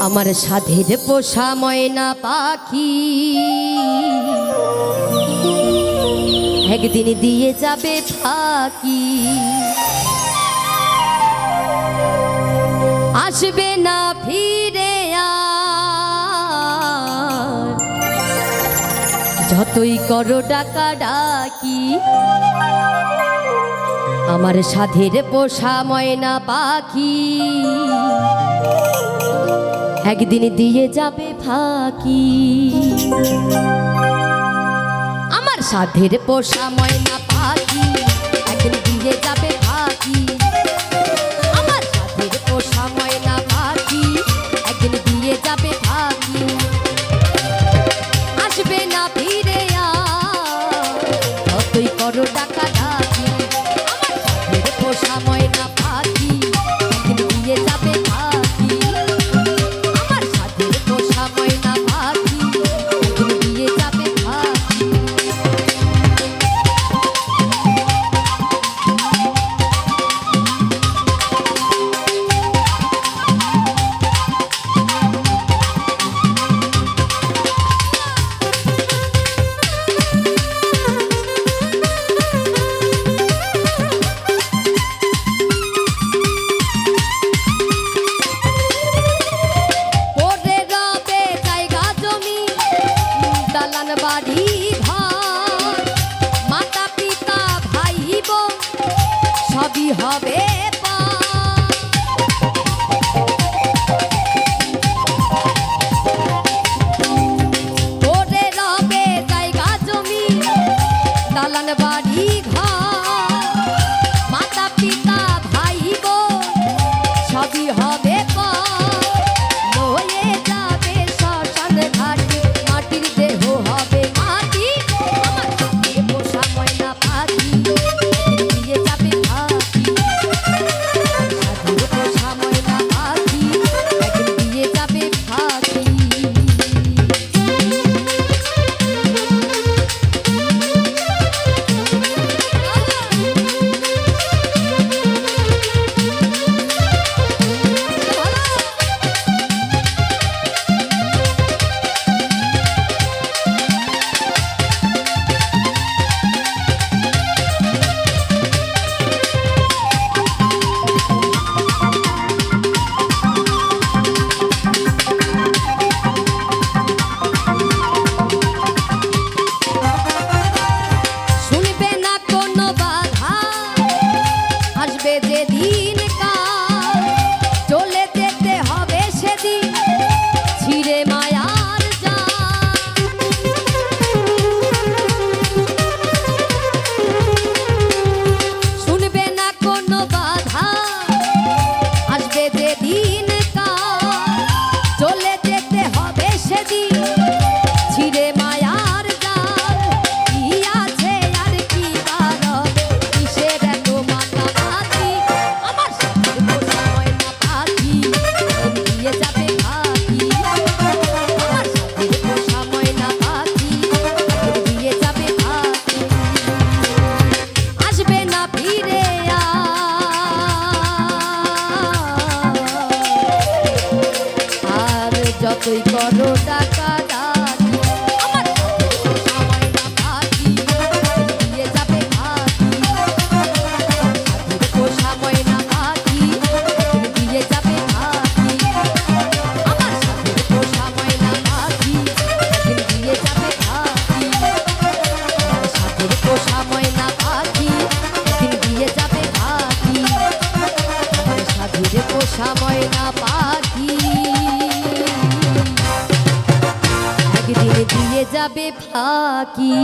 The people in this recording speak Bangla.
আমার সাধের পোষা ময়না পাখি একদিন দিয়ে যাবে ফাঁকি, আসবে না ফিরে আর, যতই করো ডাকা ডাকি। আমার সাধের পোষা ময়না পাখি একদিন দিয়ে যাবে ফাঁকি। আমার সাধের পোষা ময়না পাখি একদিন দিয়ে যাবে ফাঁকি। আমার সাধের পোষা ময়না পাখি একদিন দিয়ে যাবে ফাঁকি, আসবে না ফিরে আর, যতই করো ডাকা ডাকি। আমার সাধের পোষা ময়না পাখি একদিন দিয়ে যাবে ফাঁকি। আমার সাধের পোষা ময়না পাখি একদিন দিয়ে যাবে ফাঁকি। বাড়ি ঘর মাতা পিতা ভাই বোন সবই হবে পরে রবে জায়গা জমি দালান বাড়ি ঘর মাতা পিতা ভাই বোন সবই হবে লয়ে যাবে শ্মশান ঘাটে মাটির দেহ হবে মাটি। আমার সাধের পোষা ময়না পাখি দিয়ে যাবে ফাঁকি। সাধের পোষা ময়না পাখি একদিন দিয়ে যাবে ফাঁকি। আসবে যেদিন কাল চলে যেতে হবে সেদিন ছিঁড়ে মায়ার জাল। শুনবে না কোনো বাধা আসবে যেদিন কাল চলে যেতে হবে সেদিন ছিঁড়ে মায়ার জাল। কি আছে আর কি বাড়বে কিসের এত মাথা মাথি। আমার সাধের পোষা ময়না পাখি দিয়ে যাবে ফাঁকি। আমার সাধের পোষা ময়না পাখি দিয়ে যাবে ফাঁকি, আসবে না ফিরে আর, যতই করো টাকা ডাকি। আমার সাধের পোষা ময়না পাখি দিয়ে যাবে ফাঁকি। সাধের পোষা ময়না পাখি দিয়ে যাবে ফাঁকি। আমার সাধের পোষা ময়না পাখি দিয়ে যাবে ফাঁকি। আমার সাধের পোষা ময়না পাখি দিয়ে যাবে ফাঁকি। আমার সাধের পোষা ময়না পাখি একদিন দিয়ে যাবে ফাঁকি।